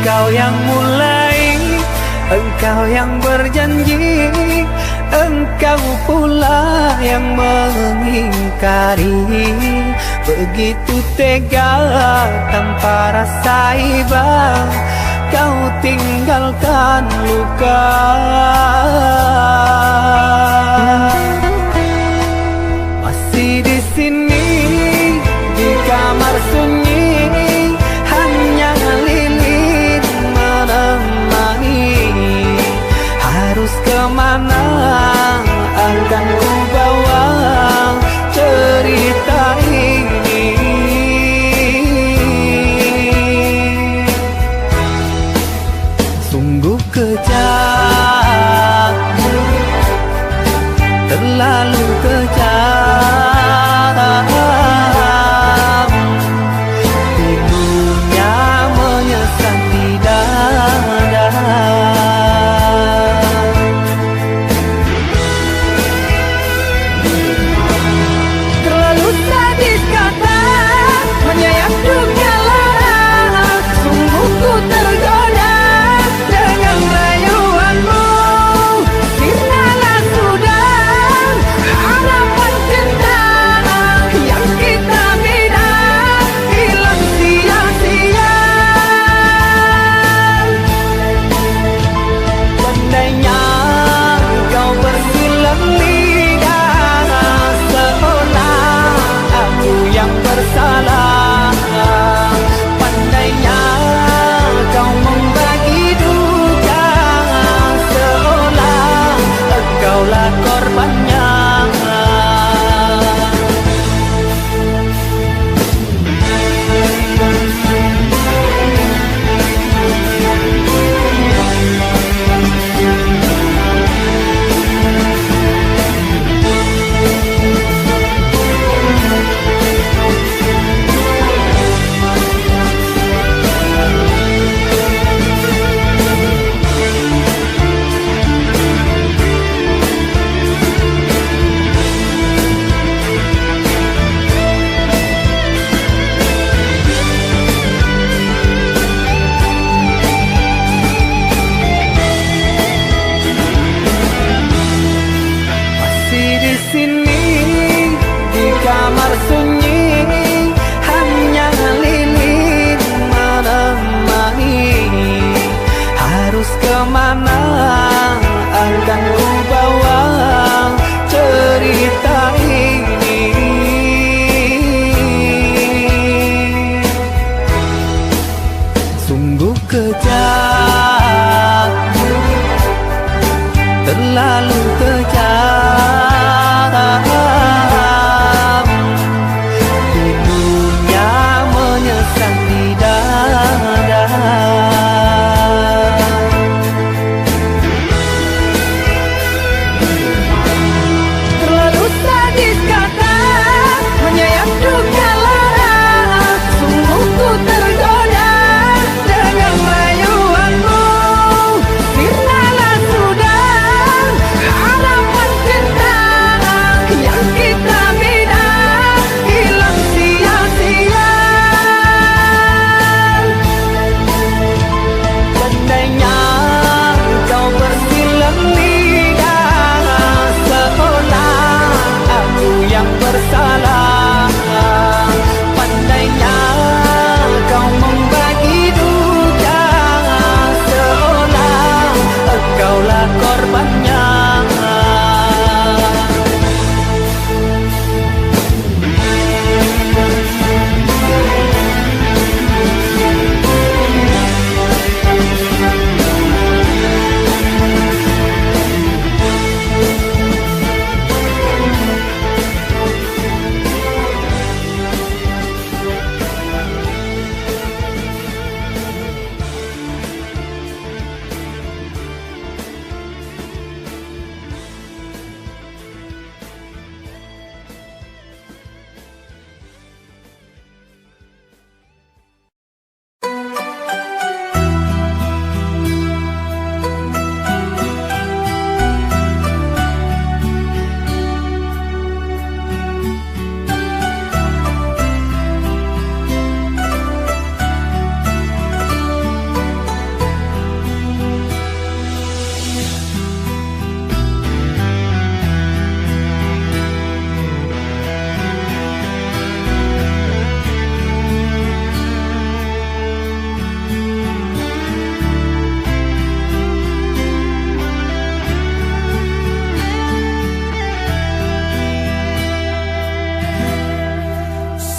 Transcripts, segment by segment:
Engkau yang mulai, engkau yang berjanji, engkau pula yang mengingkari. Begitu tega tanpa rasa iba, kau tinggalkan luka. Masih di sini, di kamar sunyi, hanya lilin menemani. Harus kemana akan ku bawa cerita ini? Sungguh kejam, terlalu kejam.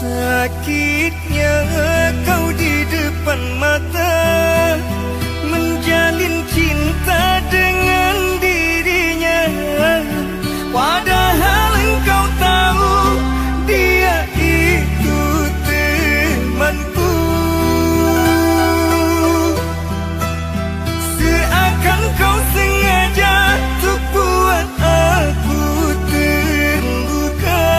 Sakitnya kau di depan mata, menjalin cinta dengan dirinya, padahal engkau tahu dia itu temanku. Seakan kau sengaja untuk buat aku terluka.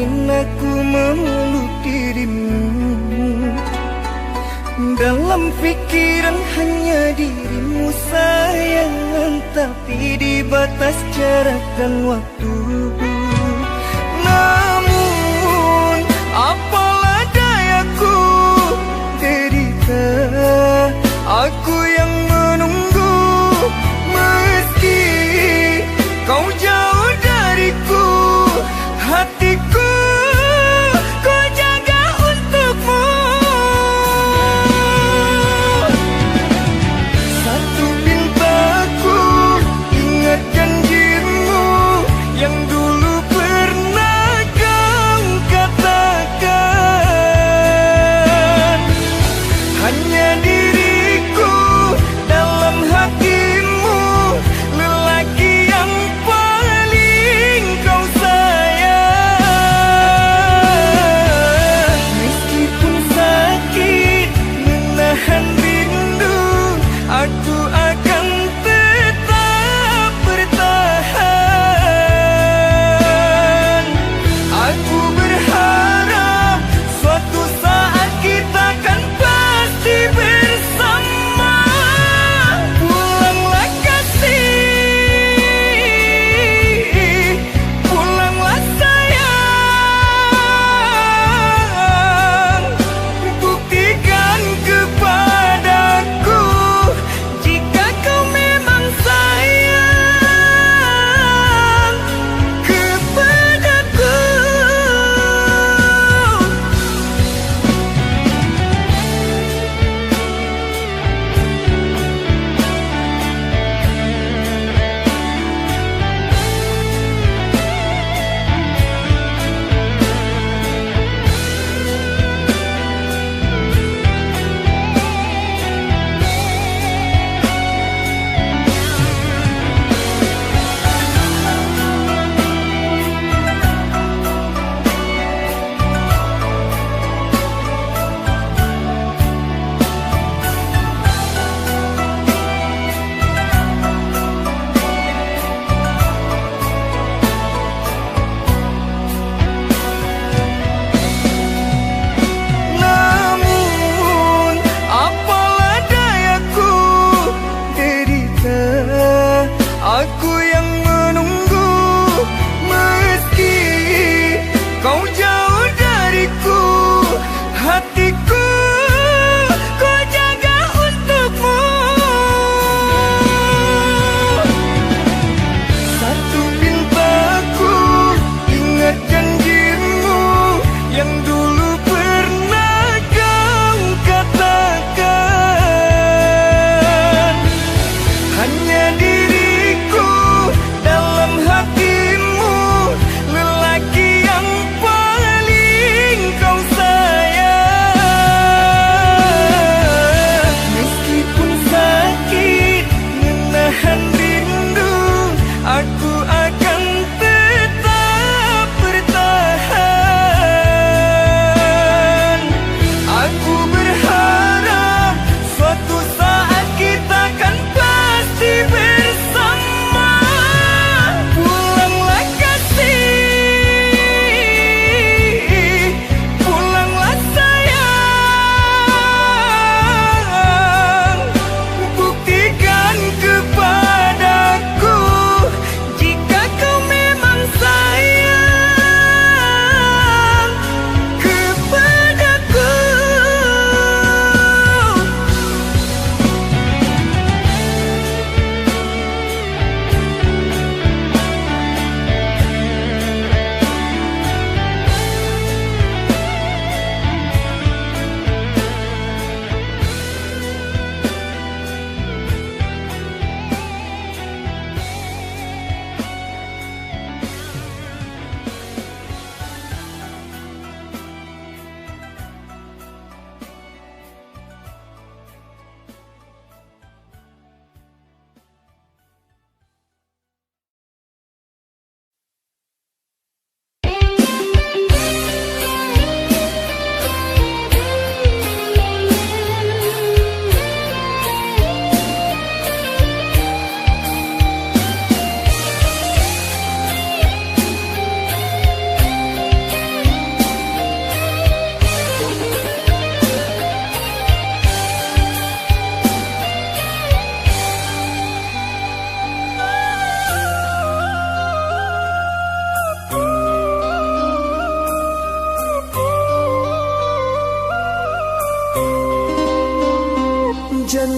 ingin aku memeluk dirimu. Dalam pikiran hanya dirimu sayang, tapi di batas jarak dan waktu. Namun apalah dayaku, derita aku yang menunggu. Meski kau jauh dariku, hatiku ku jaga untukmu. Satu pintaku ingat janjimu, yang dulu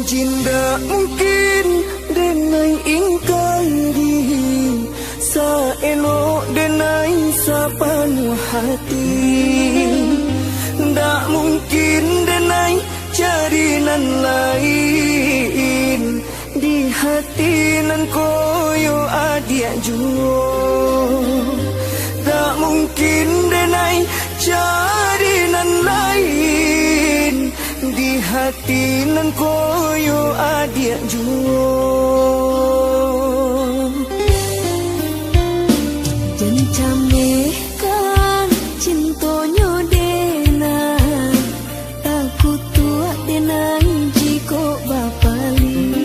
Jinda mungkin denai ingkang dihi sa elok denai sa penuh hati. Ndak mungkin denai cari nan lain di hati nan koyo adia juo. Tak mungkin denai cari nan lain di hati nan koyo adia juo. Jencame kan cintonyo denai takut tua denai jiko bapali.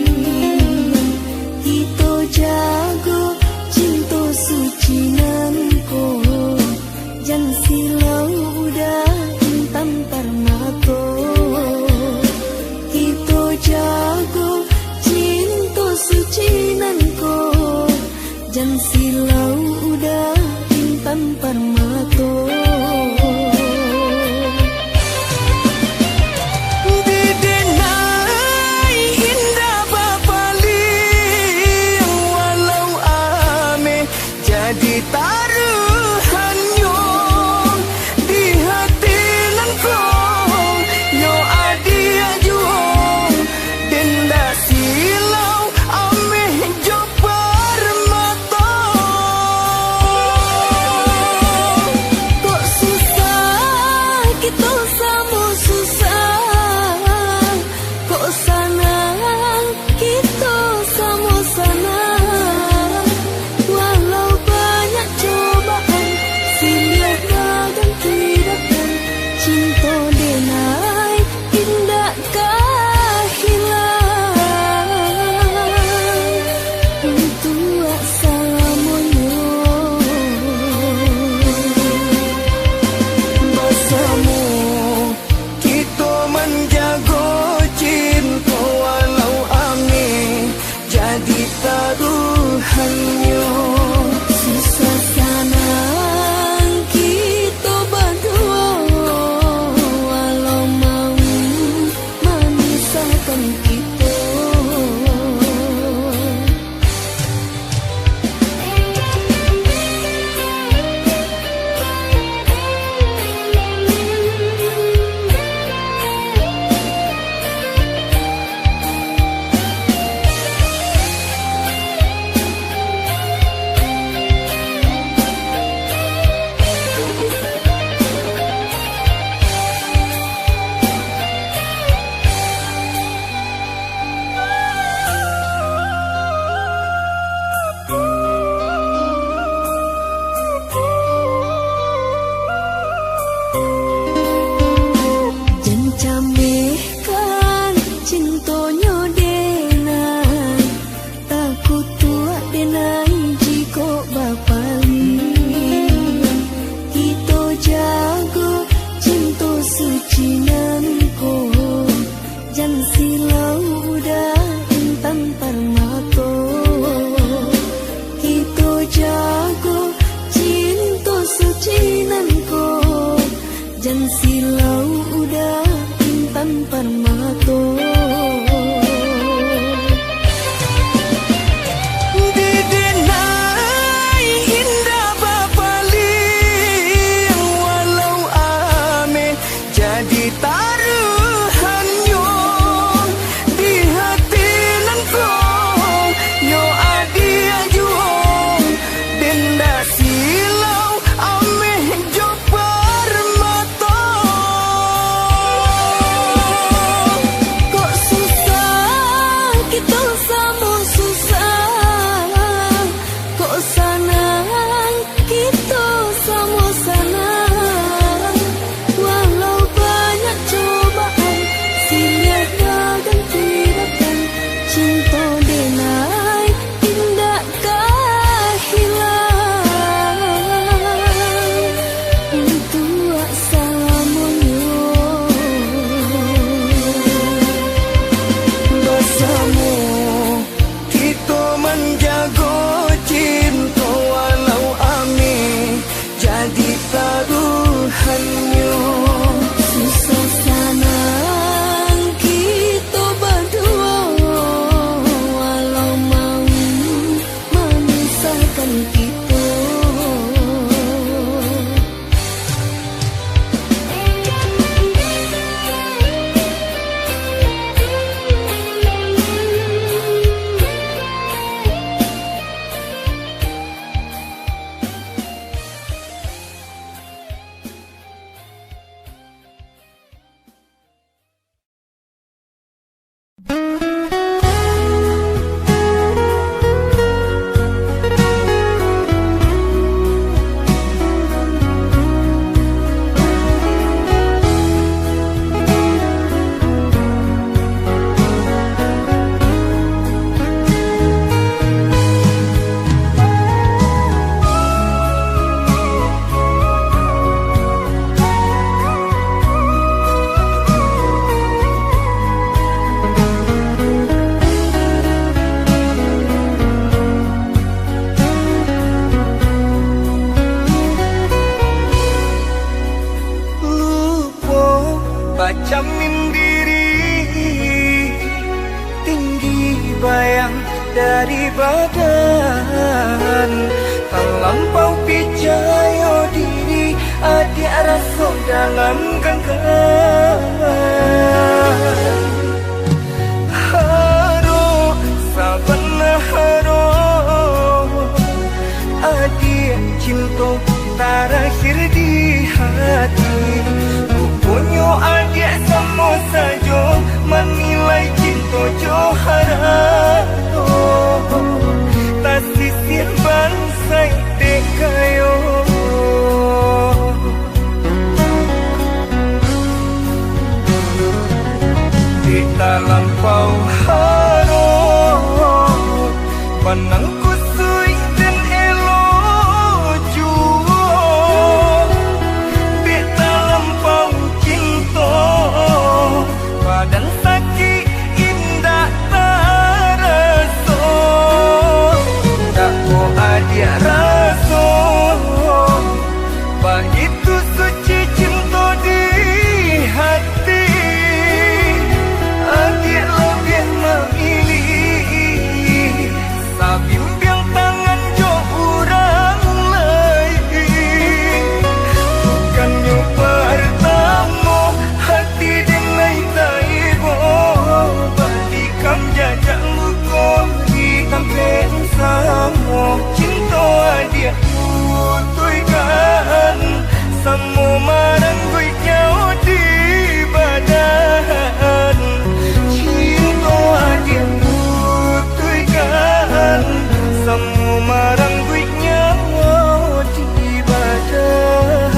Ito jago cinto suci nan ko jan silau udah intan permato. Ito jago cinto suci nan ko jan silau udah intan permato. Didenai indah bapaling walau ame jadi taruhannya di hati nan ko yo adia juong denda silau ame jo permata. Kok susah kita sama susah, kok senang kita sama senang. Walau banyak cobaan silih dan tidakkan cinta denai indakkah hilang untuk selamanya. Bersama kita menjaga cinta walau ame jadi taruhannya. Susah senang kita berdua walau mau memisahkan kita. Jencame kan cintonyo denai takut tua denai jiko bapali. Ito jago cinto suci nan ko jan silau udah intan permato. Ito jago cinto suci nan ko jan silau udah intan permato. Didenai indah bapaling walau ame jadi taruhannya di hati nan ko yo adia juong denda silau ame jo permata. Jamin diri tinggi bayang dari badan, terlampau percaya diri adik rasa dalam genggaman. Haro sabana haro adik cinta terakhir di hati. Punya adik sama saja menilai cinta johara. Tak sisir bansai dekayo. Di dalam pau haro panangku sui dan elo jua. Di dalam pau badan sakit indah terasa. Tak mau adik rasa begitu suci cinta di hati. Adik lebih memilih sabimbing tangan jo orang lain. Bukannya pertama hati denai taibo balikam jajak luka di kampen samo. Cinta adik putuikan samo marang gue jauh di badan. Cinta adik putuikan samo marang gue jauh di badan.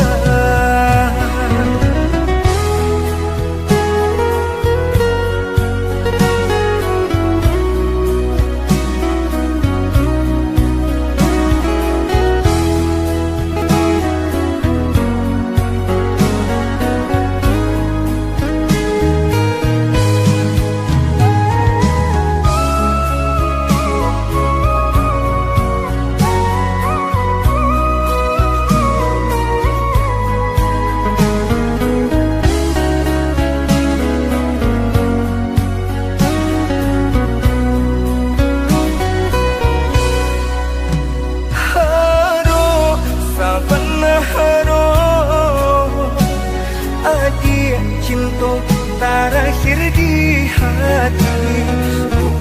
Cinta terakhir di hati.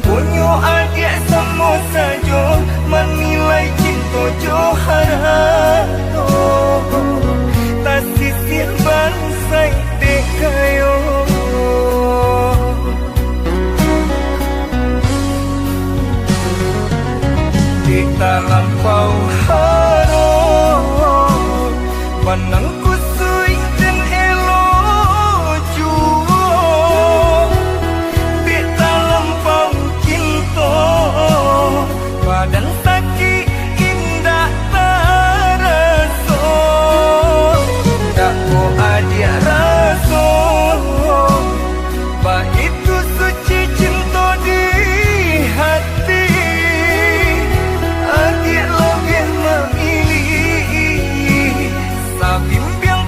Punya adik sama saja menilai cinta johara. Tak sisir bansai dekayo. Di dalam pau haro panangku sui dan elo. Badan sakit indah terasa. Tak mau adik rasa begitu suci cinta di hati. Adik lebih memilih sabimbing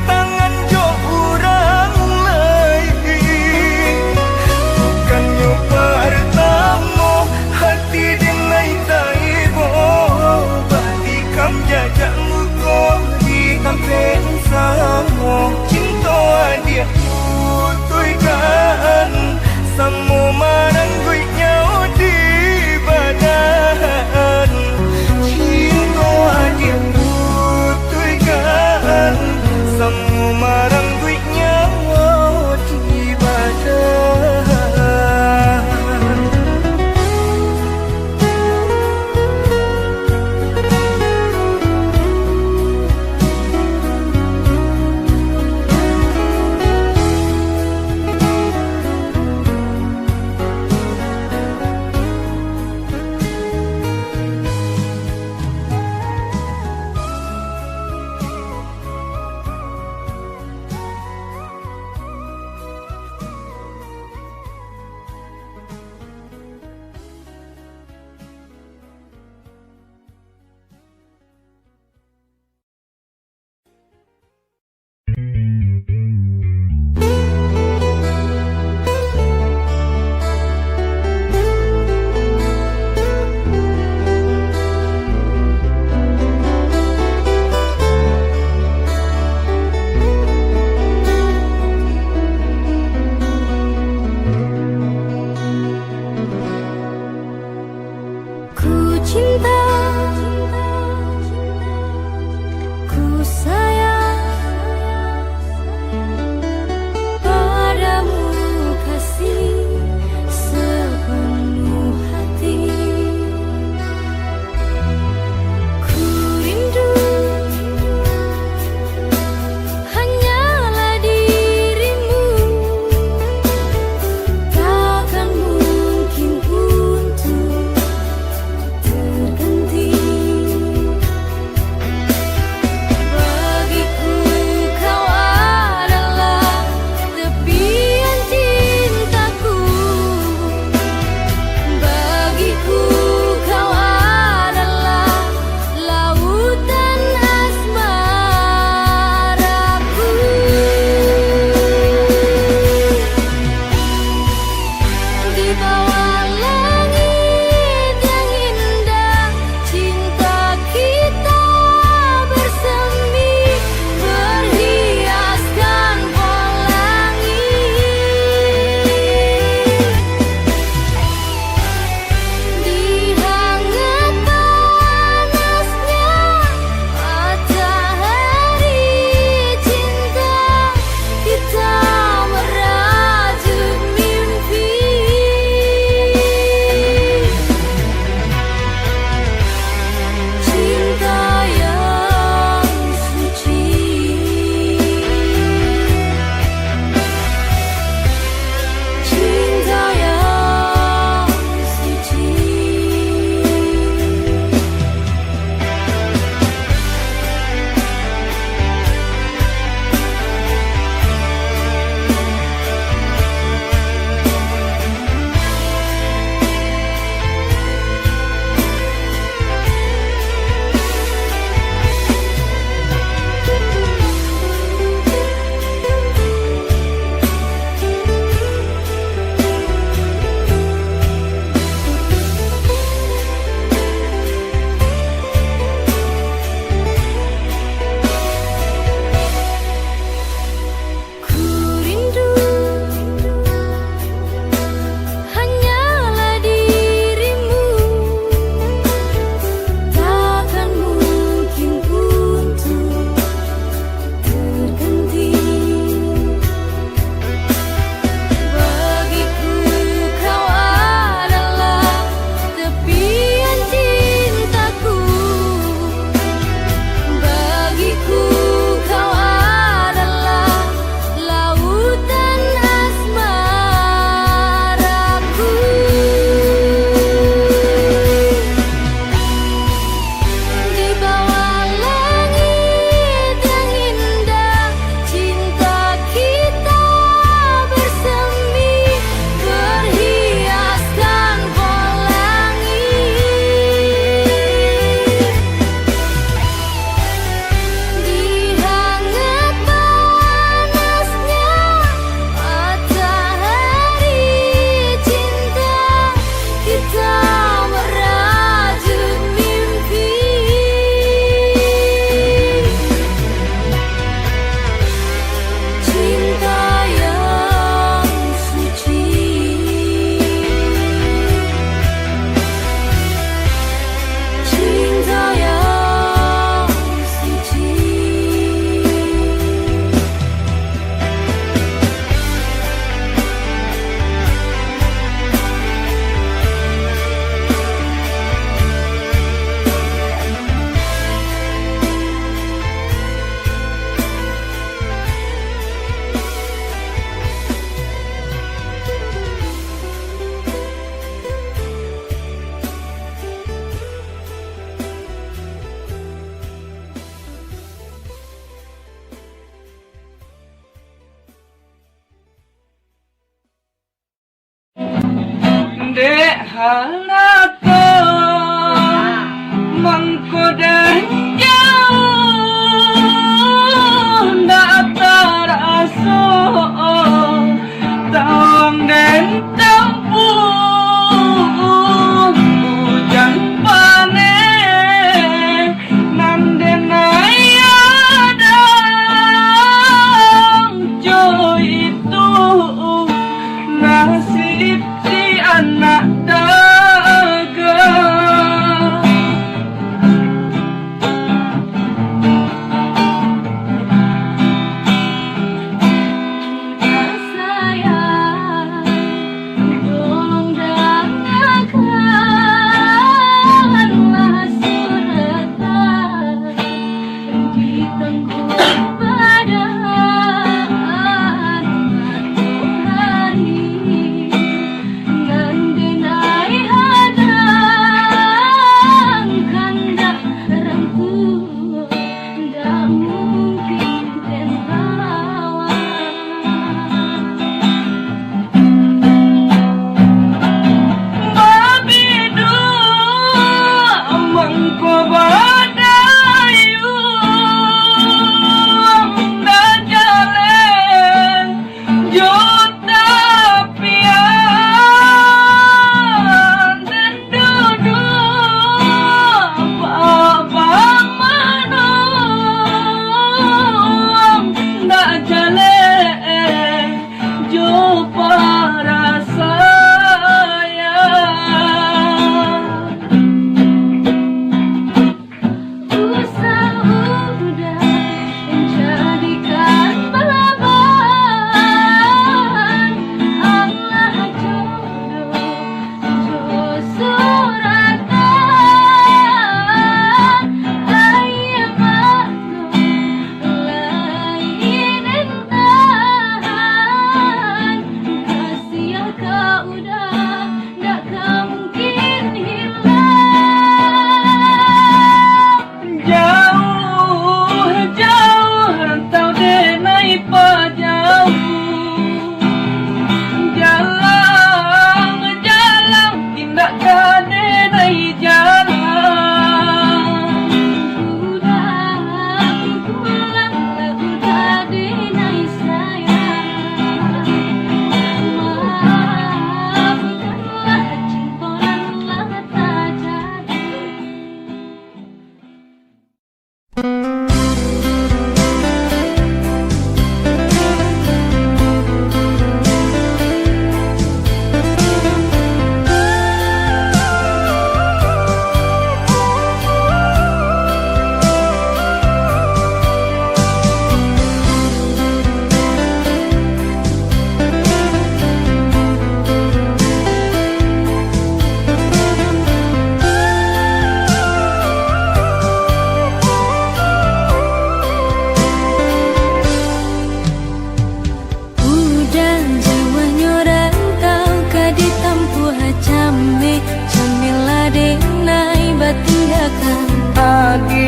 halako mengkodan jauh ndak terasa tawang dan tampung hujan panen nanden ayadang joy itu nasib si anak dagang.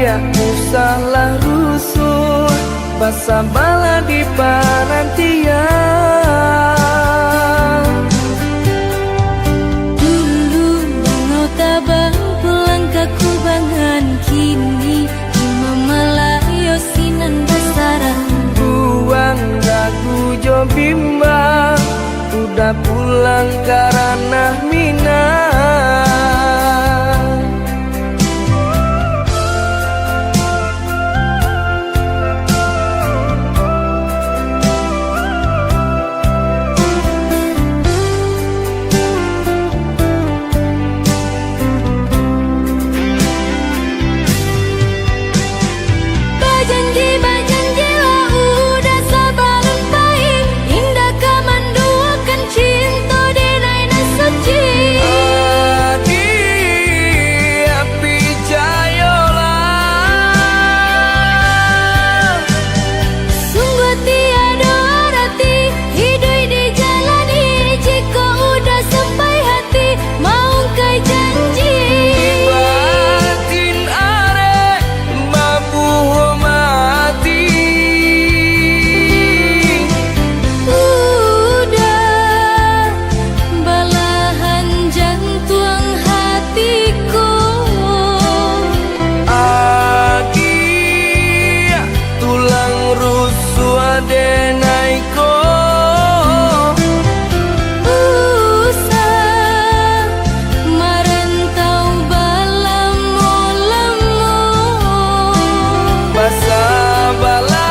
Aku salah rusuh basa bala di panantian. Dulu bangau tabang pulang ke kubangan, kini ima malayo sinan besaran. Buang lagu jo bimbang, udah pulang karena minat. Cinta di naina suci. denaiko Usah merentau balamo-lamo basa bala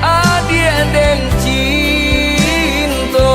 adia den cinto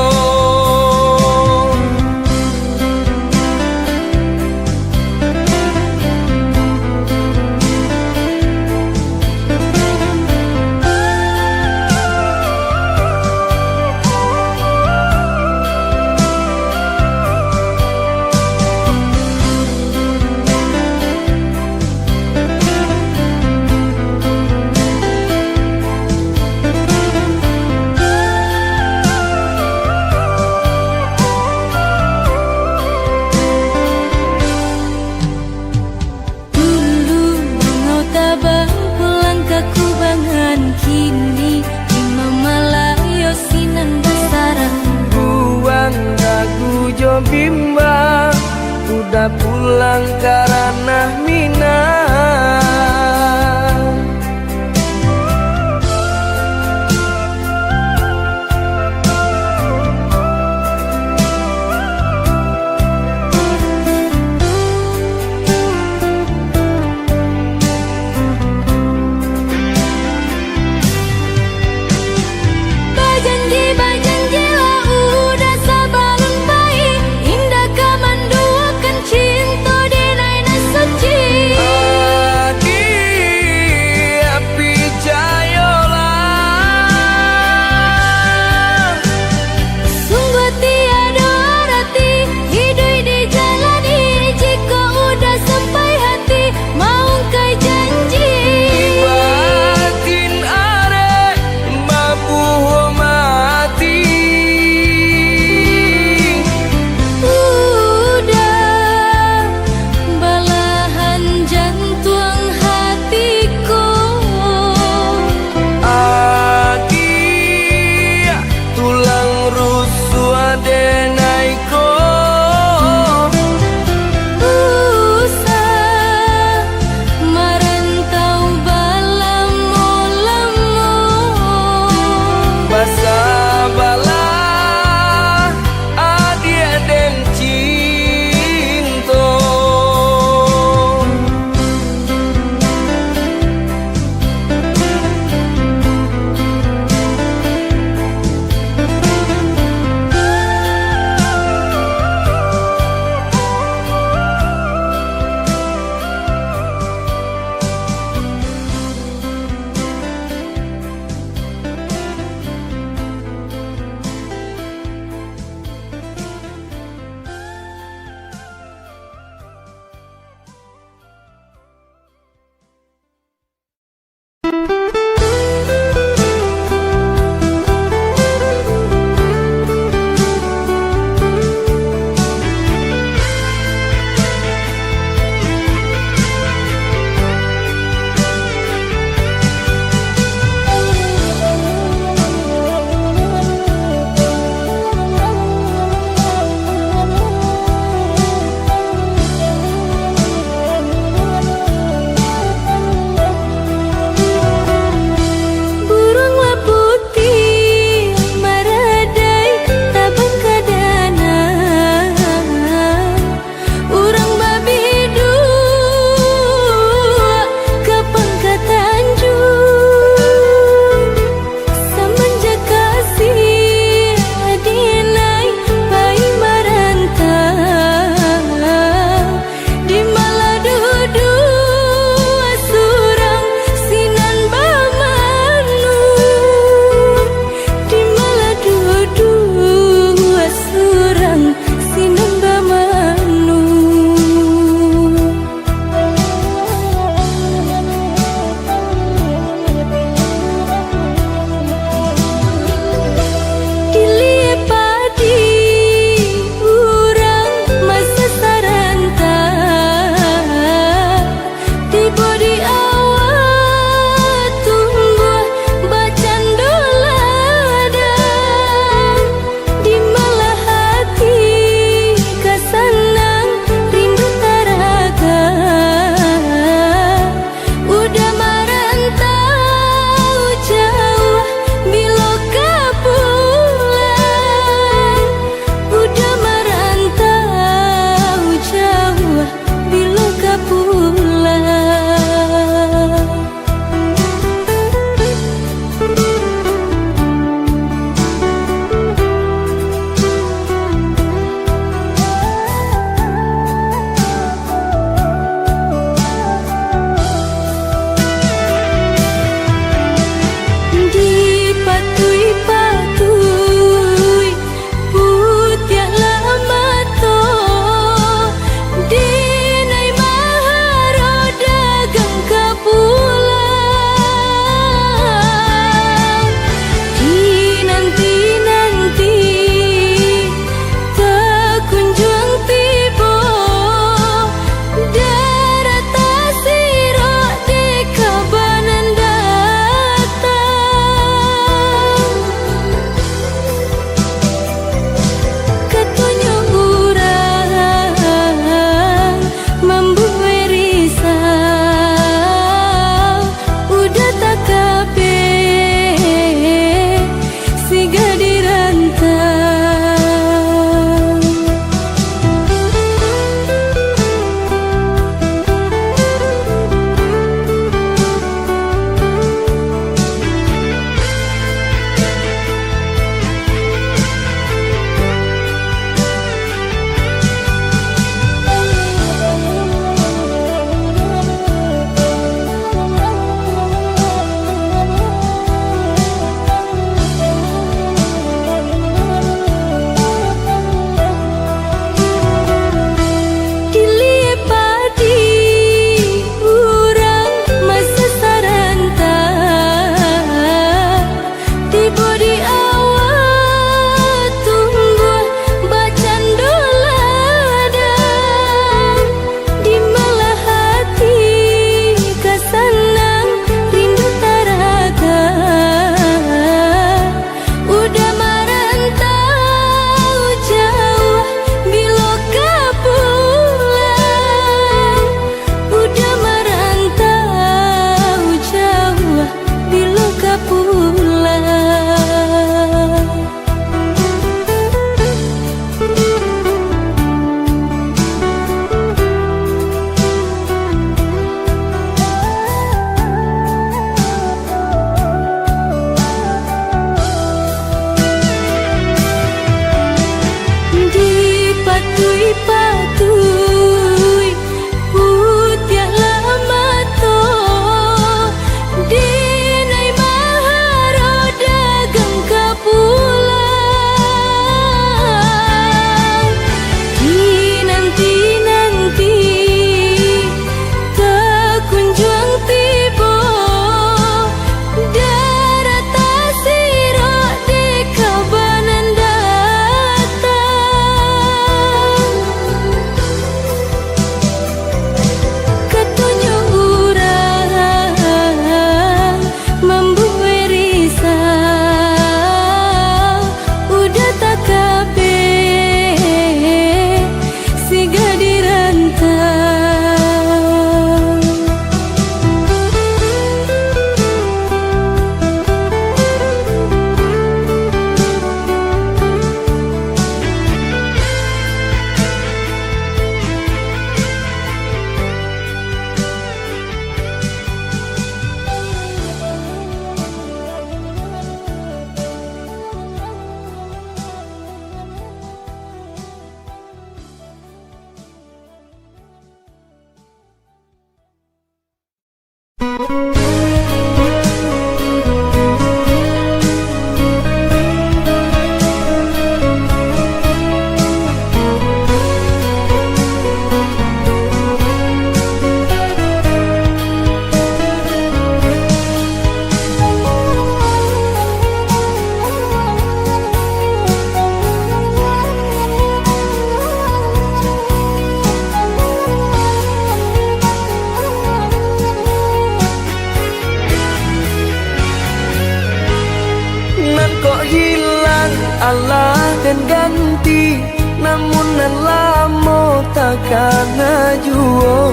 Allah dan ganti, namun nan lamo takkan juo.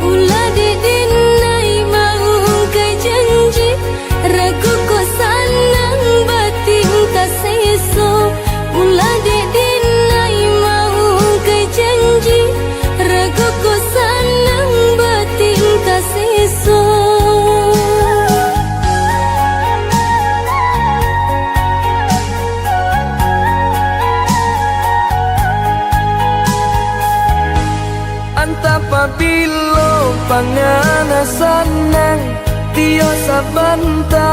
Ulah didin nai mau kai janji, ragu ko sanang batin ta seso. Ulah didin nai mau kai janji, ragu ko sanang batin ta seso. Apabila pangana sanang, tio sabanta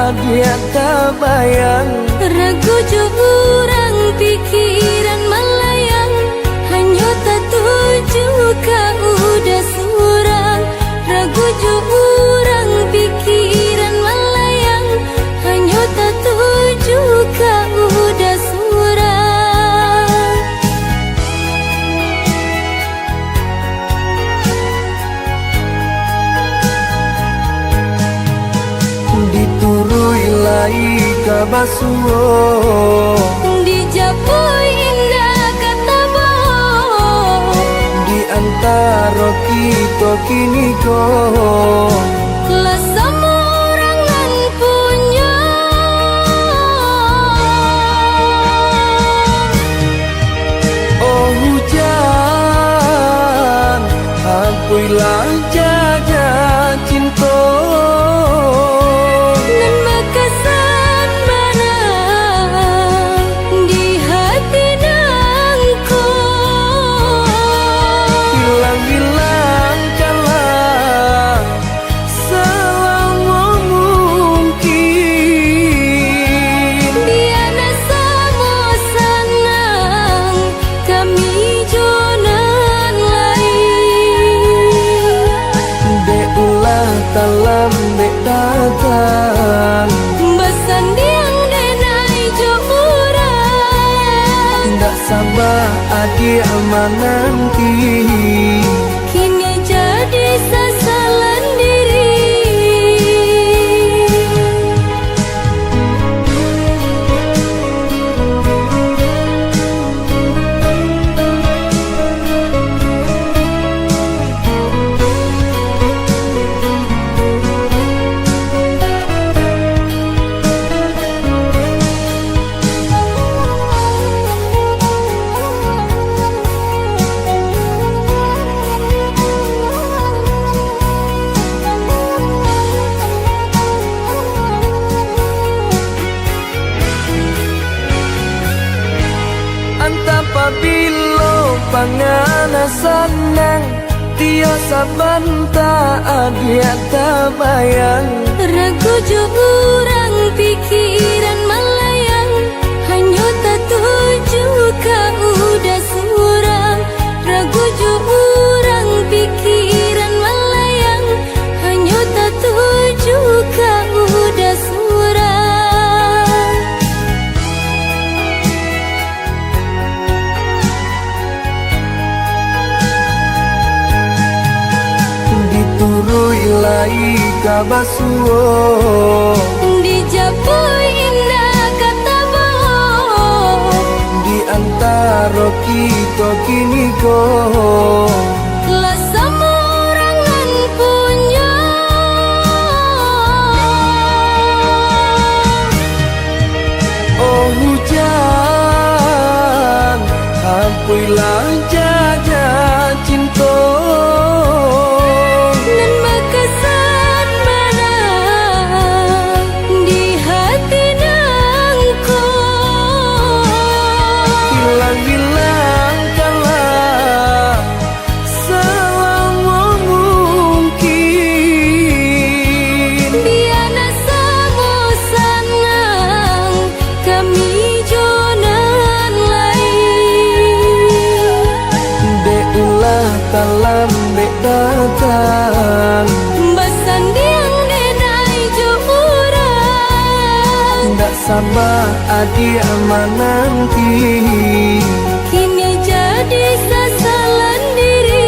adia tabayang. Ragu jo urang pikiran melayang, hanya tak tuju ka udah surang. Ragu jo urang pikiran melayang, hanya tak tuju ka udah surang. Diturui lai kabasuo, dijapui indah kata bo. di antara kita kini ko. Lah sama orang nan punya. Oh hujan, ampuilah jaga cinta. Nan makasan mana di hati nangku. Hilang-hilang kalah selama mungkin. Biana sama sanang kami jonan lain. Deulah dalam datang, Besandiang denai jo urang. tidak sabar adik menanti. Kini jadi sasalan diri. Apabila pangana sanang, tio sabanta adia tabayang. Ragu jo urang pikiran melayang, hanya tak tuju ka udah surang. Ragu jo urang pikiran melayang, hanya tak tuju ka udah surang. Diturui lai kabasuo, Dijapui indah kata bo. di antara kita kini ko. Lah sama orang nan punya. Oh hujan, ampuilah jaga cinta. Nan makasan mana di hati nangku. Hilang-hilang kalah selama mungkin. Biana sama sanang kami jonan lain. Deulah dalam datang, Besandiang denai jo urang. tidak sabar adik menanti. Kini jadi sasalan diri.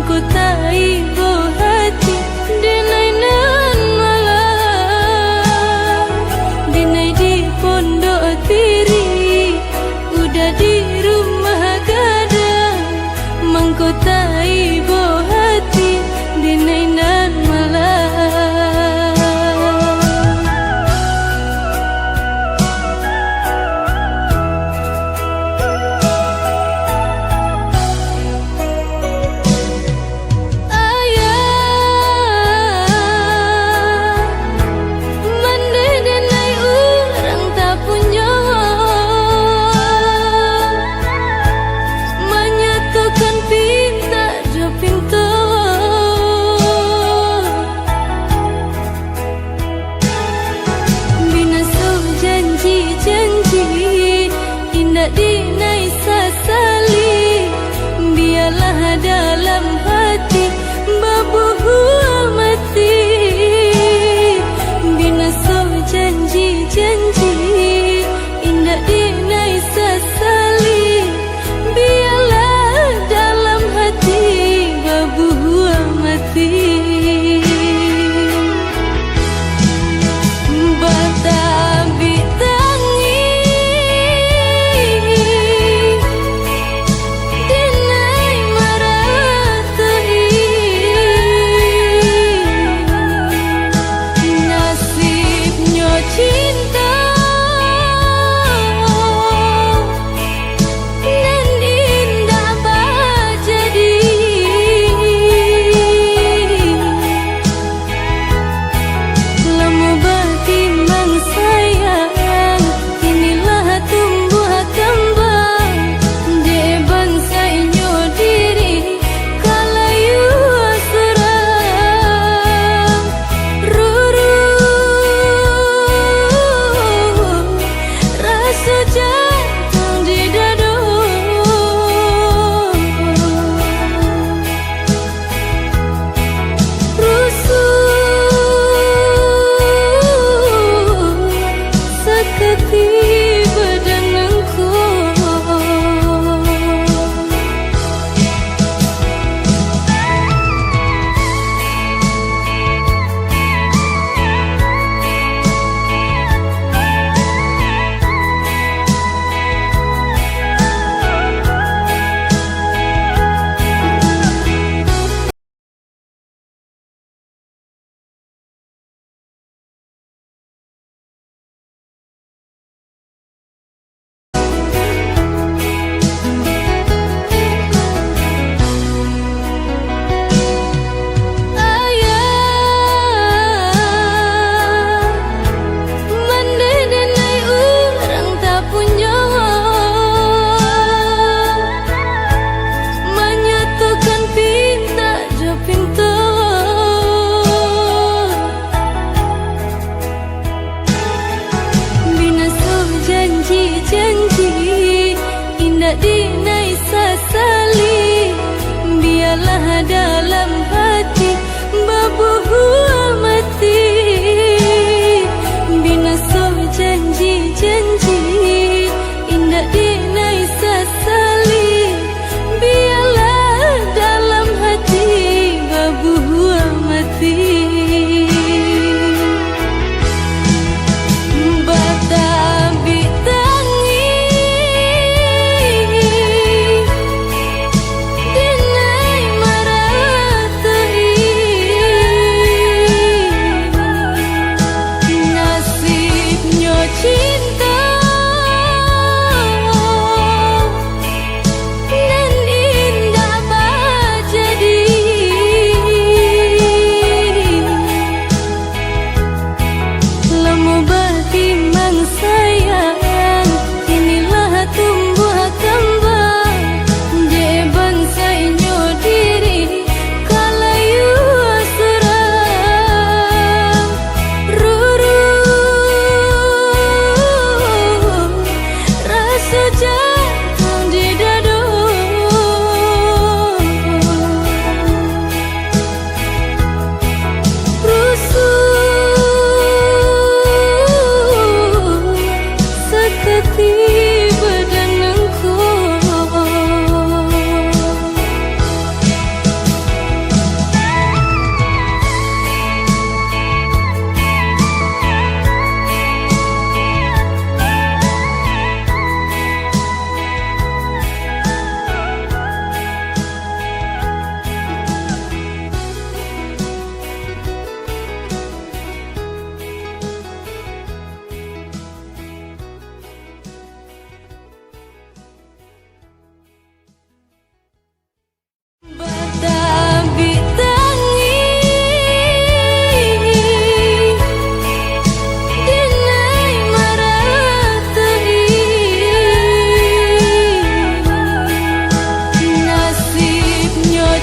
mengkutai bo hati dinai nan malam dinai di pondok tiri udah di rumah gadang mengkutai bo hati dinai nan malam.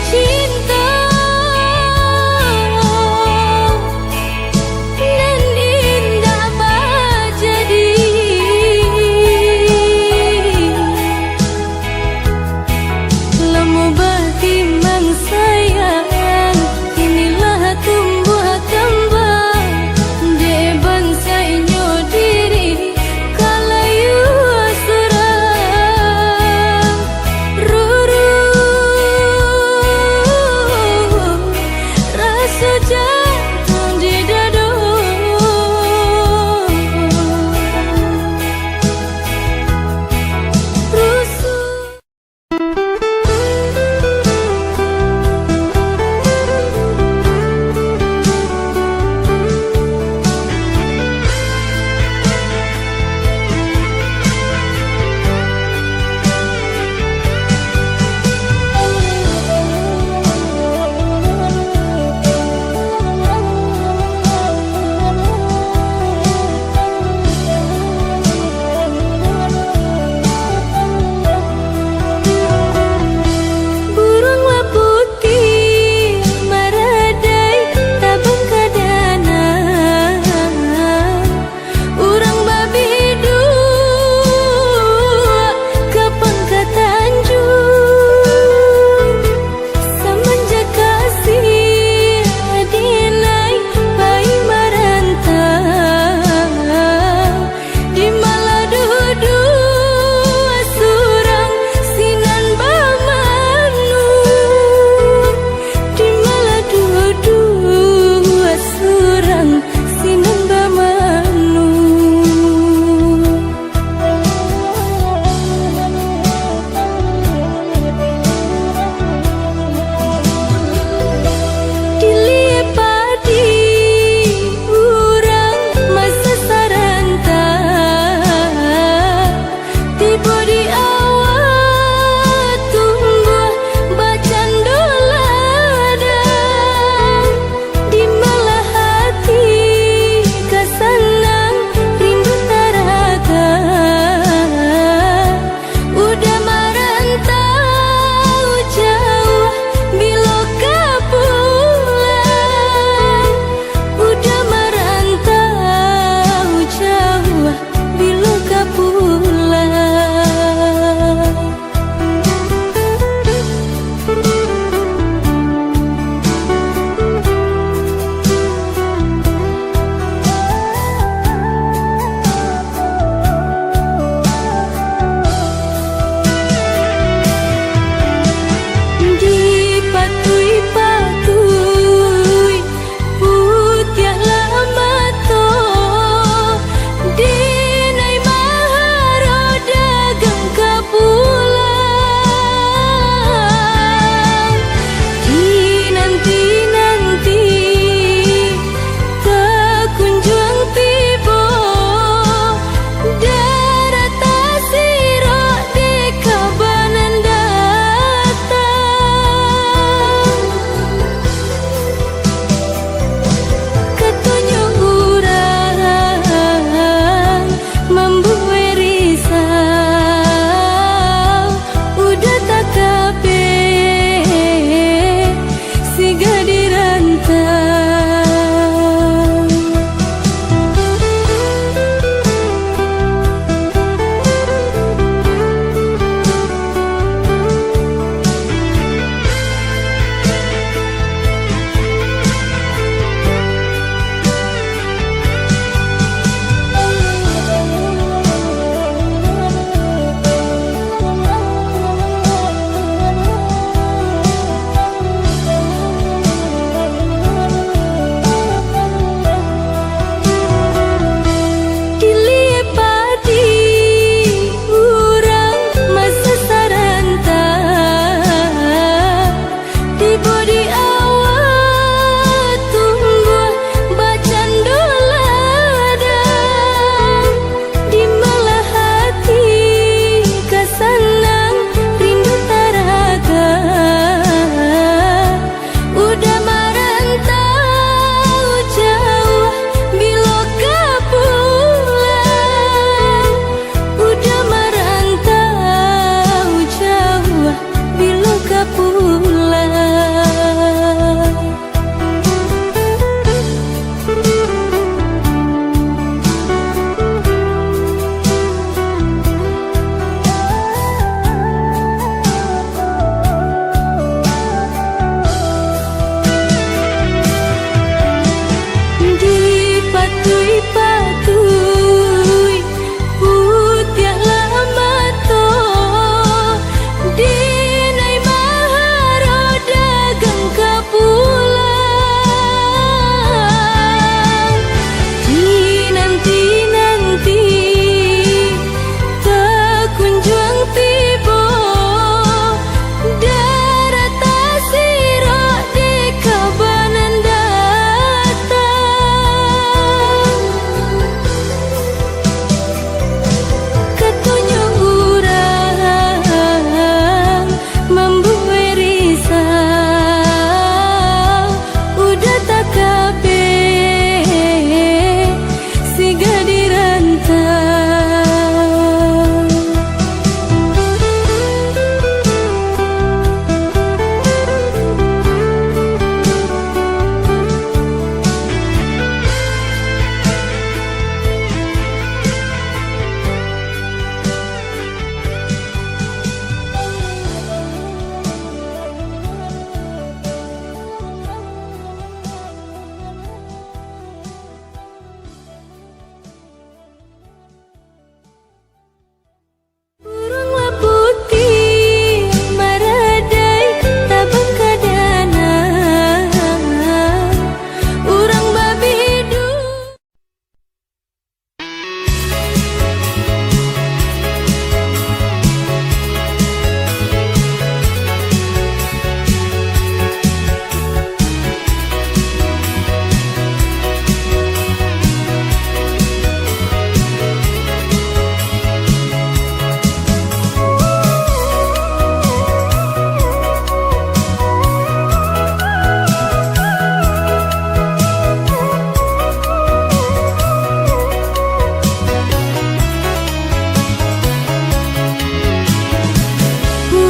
cinta dan indah jadi lama bertimbang sayang inilah tumbuh kembang de bangsa inyo diri kalayu surang ruru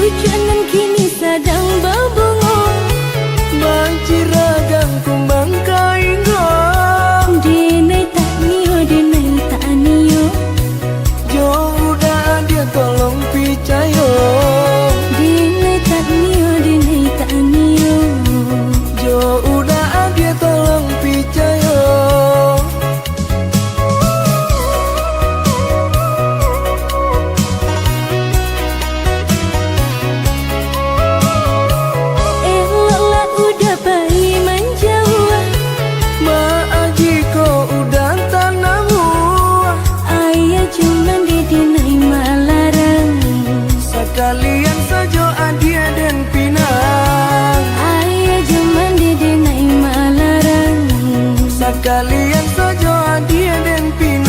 Tujuanan kini sedang berbunga, Manciragang kumbang kainggo. Denai tak nio, denai tak nio, Jo udah dia tolong picayo. denai tak nio, denai tak nio. Jo udah dia tolong picayo. Eloklah udah bayi menjauh, Maaji ko udah tanamu. ayah cuman denai malarang. Sekalian saja adia dan pinang. Ayah cuman denai malarang. Sekalian saja adia dan pinang.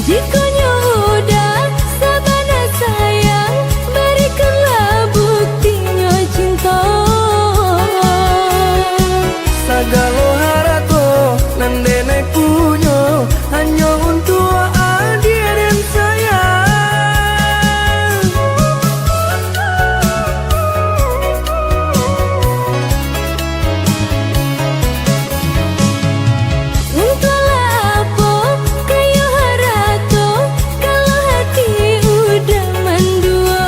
Jika udah sabana sayang, berikanlah buktinya cinta. Sagalo harato nandene punyo hanya untuk adia dan sayang. Entahlah apa kayu harato, kalau hati udah mendua.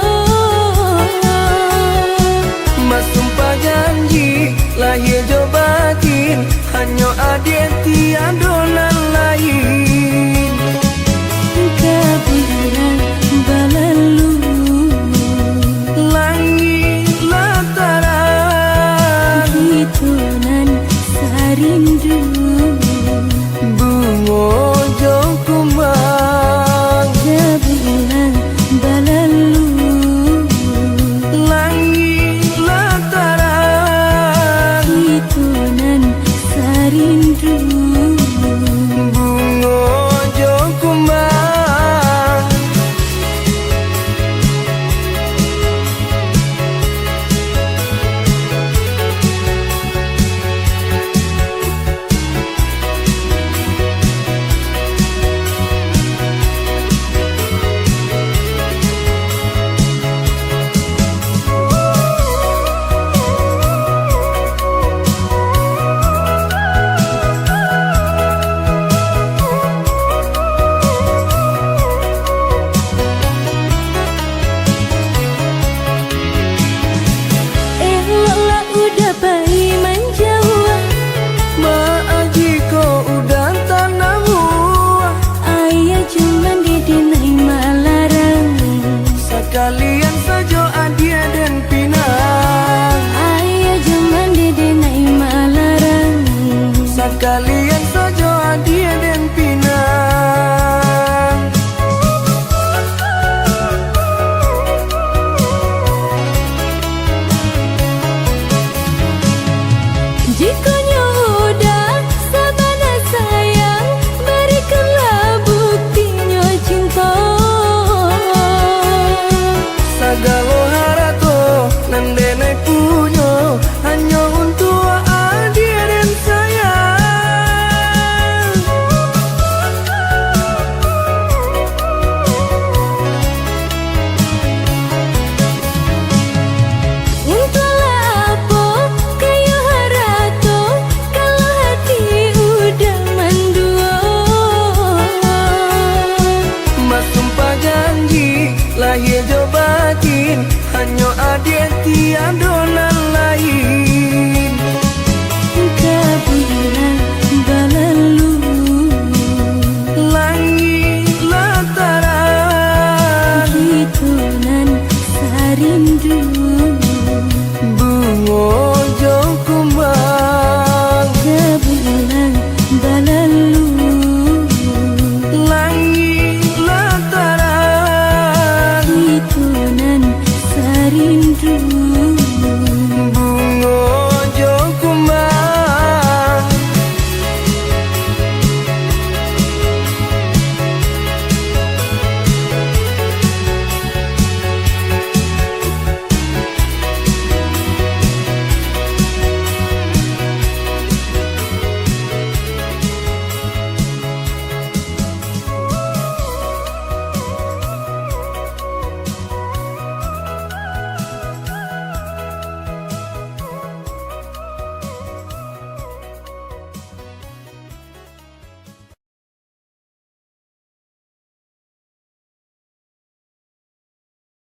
Mas sumpah janji lahir jo batin hanya adia tiada nan lain. Kebulan berlalu, Langit lataran hitunan sarindu. bungo jo kumbang. Kebulan berlalu, Langit lataran hitunan sarindu. bungo jo kumbang. Eloklah udah bayi menjauh, Maaji ko udah tanamu. ayah cuman denai malarang. Sekalian saja adia dan pinang. Ayah cuman denai malarang. Sekalian